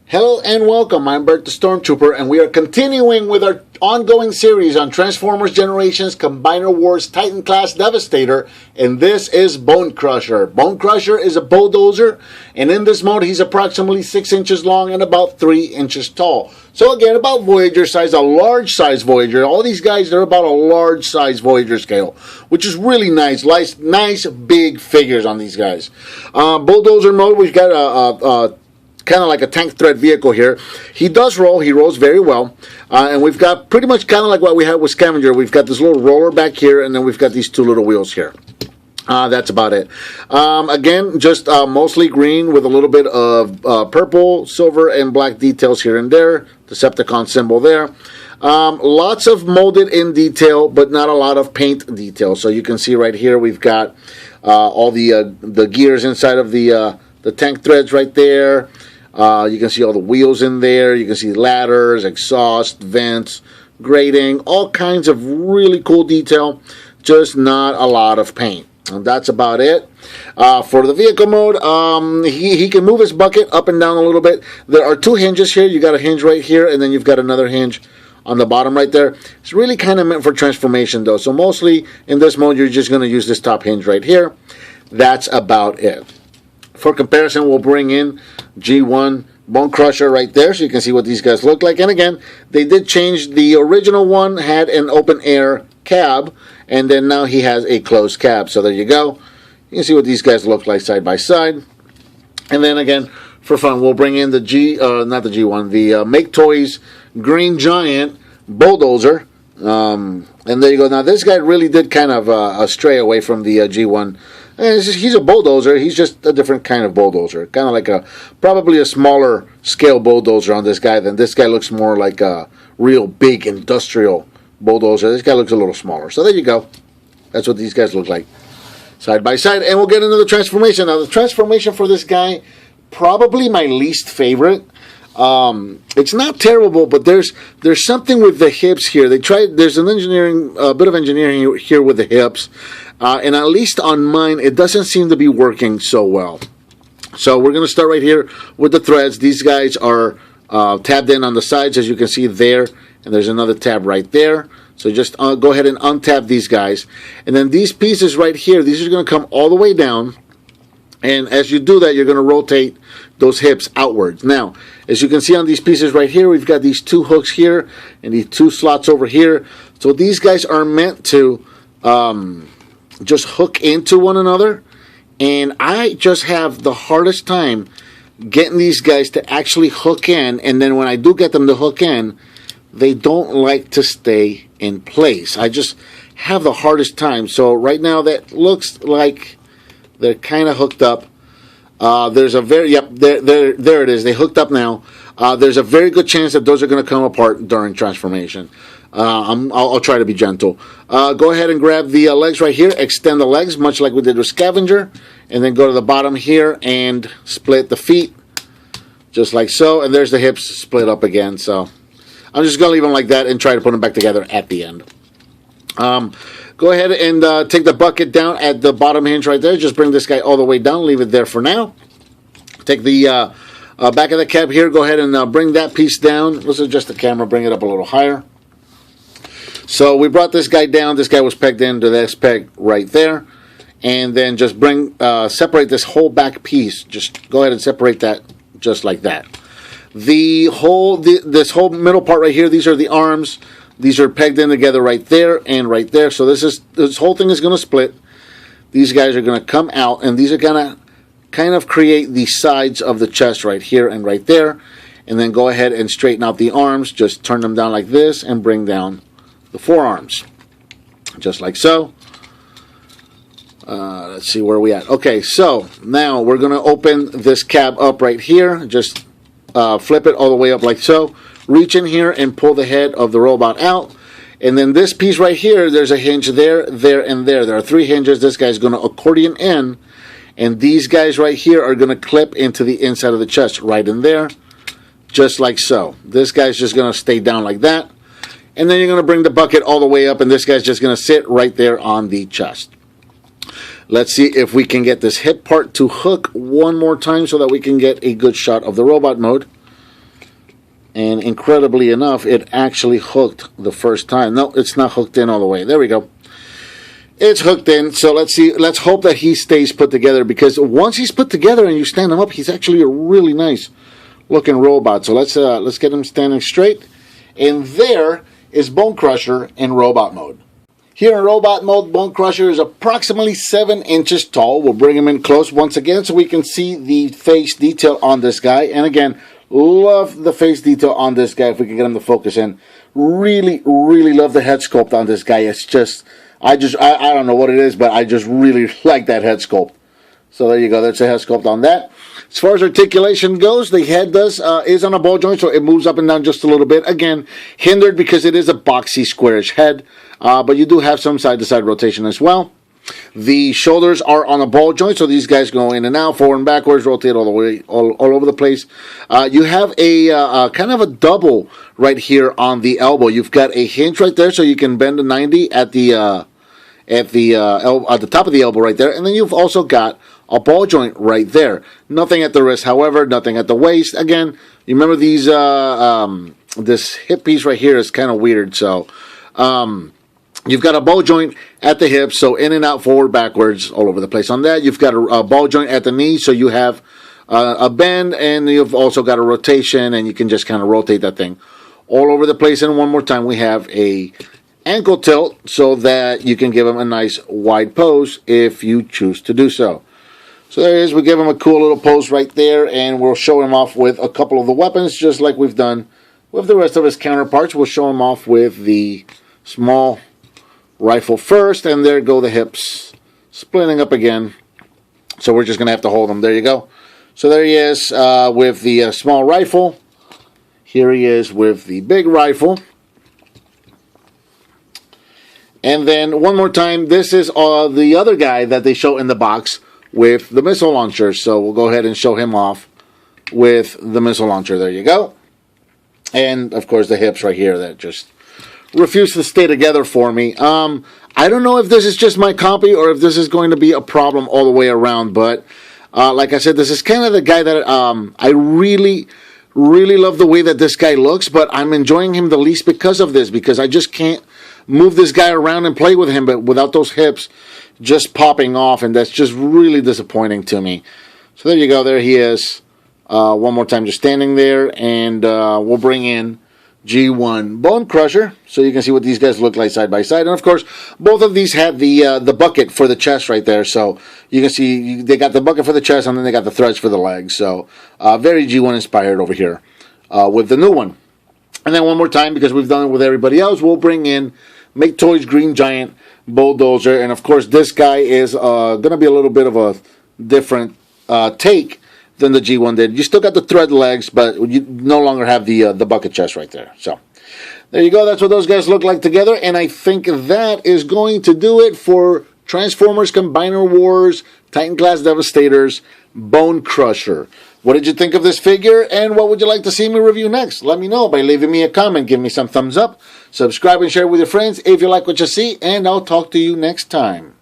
Hello and welcome, I'm Bert the Stormtrooper, and we are continuing with our ongoing series on Transformers Generations Combiner Wars Titan Class Devastator, and this is Bonecrusher. Bonecrusher is a bulldozer, and in this mode he's approximately 6 inches long and about 3 inches tall. So again, about Voyager size, a large size Voyager. All these guys, they're about a large size Voyager scale, which is really nice. Nice big figures on these guys. Bulldozer mode, we've got a kind of like a tank thread vehicle here. He does roll. He rolls very well. And we've got pretty much kind of like what we had with Scavenger. We've got this little roller back here, and then we've got these two little wheels here. That's about it. Again, just mostly green with a little bit of purple, silver, and black details here and there. Decepticon symbol there. Lots of molded in detail, but not a lot of paint detail. So you can see right here we've got all the gears inside of the tank threads right there. You can see all the wheels in there. You can see ladders, exhaust, vents, grating, all kinds of really cool detail, just not a lot of paint. And that's about it. For the vehicle mode, he can move his bucket up and down a little bit. There are two hinges here. You got a hinge right here, and then you've got another hinge on the bottom right there. It's really kind of meant for transformation though. So mostly in this mode, you're just going to use this top hinge right here. That's about it. For comparison, we'll bring in G1 Bonecrusher right there so you can see what these guys look like. And again, they did change. The original one had an open air cab, and then now he has a closed cab. So there you go. You can see what these guys look like side by side. And then again, for fun, we'll bring in the not the G1, the Make Toys Green Giant Bulldozer. And there you go. Now this guy really did kind of stray away from the G1. He's a bulldozer. He's just a different kind of bulldozer. Kind of like probably a smaller scale bulldozer on this guy. Than this guy looks more like a real big industrial bulldozer. This guy looks a little smaller. So there you go. That's what these guys look like side by side. And we'll get into the transformation. Now the transformation for this guy, probably my least favorite. It's not terrible, but there's something with the hips here. There's a bit of engineering here with the hips. And at least on mine, it doesn't seem to be working so well. So we're going to start right here with the threads. These guys are tabbed in on the sides, as you can see there. And there's another tab right there. So just go ahead and untap these guys. And then these pieces right here, these are going to come all the way down. And as you do that, you're going to rotate those hips outwards. Now, as you can see on these pieces right here, we've got these two hooks here and these two slots over here. So these guys are meant to just hook into one another, and I just have the hardest time getting these guys to actually hook in, and then when I do get them to hook in, they don't like to stay in place. I just have the hardest time. So right now that looks like they're kind of hooked up. There's a very, yep, there it is. They hooked up now. There's a very good chance that those are going to come apart during transformation. I'll try to be gentle. Go ahead and grab the legs right here. Extend the legs, much like we did with Scavenger. And then go to the bottom here and split the feet. Just like so. And there's the hips split up again. So I'm just going to leave them like that and try to put them back together at the end. Go ahead and take the bucket down at the bottom hinge right there. Just bring this guy all the way down. Leave it there for now. Take the back of the cab here. Go ahead and bring that piece down. Let's adjust the camera. Bring it up a little higher. So we brought this guy down. This guy was pegged into this peg right there. And then just separate this whole back piece. Just go ahead and separate that just like that. This whole middle part right here, these are the arms. These are pegged in together right there and right there. So this whole thing is going to split. These guys are going to come out, and these are going to kind of create the sides of the chest right here and right there. And then go ahead and straighten out the arms. Just turn them down like this and bring down the forearms. Just like so. Let's see where we at. Okay, so now we're going to open this cab up right here. Just flip it all the way up like so. Reach in here and pull the head of the robot out. And then this piece right here, there's a hinge there, there, and there. There are three hinges. This guy's going to accordion in. And these guys right here are going to clip into the inside of the chest right in there. Just like so. This guy's just going to stay down like that. And then you're going to bring the bucket all the way up. And this guy's just going to sit right there on the chest. Let's see if we can get this hip part to hook one more time so that we can get a good shot of the robot mode. And incredibly enough, it actually hooked the first time. No, it's not hooked in all the way. There we go. It's hooked in, so let's see. Let's hope that he stays put together, because once he's put together and you stand him up, he's actually a really nice looking robot. So let's get him standing straight. And there is Bonecrusher in robot mode. Here in robot mode, Bonecrusher is approximately 7 inches tall. We'll bring him in close once again so we can see the face detail on this guy. And again, love the face detail on this guy if we can get him to focus in. Really, really love the head sculpt on this guy. It's just, I don't know what it is, but I just really like that head sculpt. So there you go. That's a head sculpt on that. As far as articulation goes, the head is on a ball joint, so it moves up and down just a little bit. Again, hindered because it is a boxy, squarish head, but you do have some side-to-side rotation as well. The shoulders are on a ball joint, so these guys go in and out, forward and backwards, rotate all the way, all over the place. You have a kind of a double right here on the elbow. You've got a hinge right there, so you can bend a 90 at the top of the elbow right there, and then you've also got a ball joint right there. Nothing at the wrist, however, nothing at the waist. Again, you remember these this hip piece right here is kind of weird, so you've got a ball joint at the hips, so in and out, forward, backwards, all over the place on that. You've got a ball joint at the knee, so you have a bend, and you've also got a rotation, and you can just kind of rotate that thing all over the place. And one more time, we have a ankle tilt so that you can give him a nice wide pose if you choose to do so. So there it is. We give him a cool little pose right there, and we'll show him off with a couple of the weapons, just like we've done with the rest of his counterparts. We'll show him off with the small rifle first, and there go the hips splitting up again. So we're just going to have to hold him. There you go. So there he is with the small rifle. Here he is with the big rifle. And then one more time, this is the other guy that they show in the box with the missile launcher. So we'll go ahead and show him off with the missile launcher. There you go. And of course the hips right here that just refuse to stay together for me. I don't know if this is just my copy or if this is going to be a problem all the way around, but like I said, this is kind of the guy that I really love the way that this guy looks, but I'm enjoying him the least because of this, because I just can't move this guy around and play with him, but without those hips just popping off, and that's just really disappointing to me. So there you go. There he is. One more time, just standing there, and we'll bring in G1 Bonecrusher so you can see what these guys look like side by side. And of course, both of these have the bucket for the chest right there, so you can see they got the bucket for the chest, and then they got the threads for the legs. So very G1 inspired over here with the new one. And then one more time, because we've done it with everybody else, we'll bring in Make Toys Green Giant Bulldozer. And of course, this guy is going to be a little bit of a different take than the G1 did. You still got the thread legs, but you no longer have the bucket chest right there. So there you go. That's what those guys look like together. And I think that is going to do it for Transformers Combiner Wars Titan Class Devastators Bonecrusher. What did you think of this figure, and what would you like to see me review next? Let me know by leaving me a comment. Give me some thumbs up. Subscribe and share with your friends if you like what you see, and I'll talk to you next time.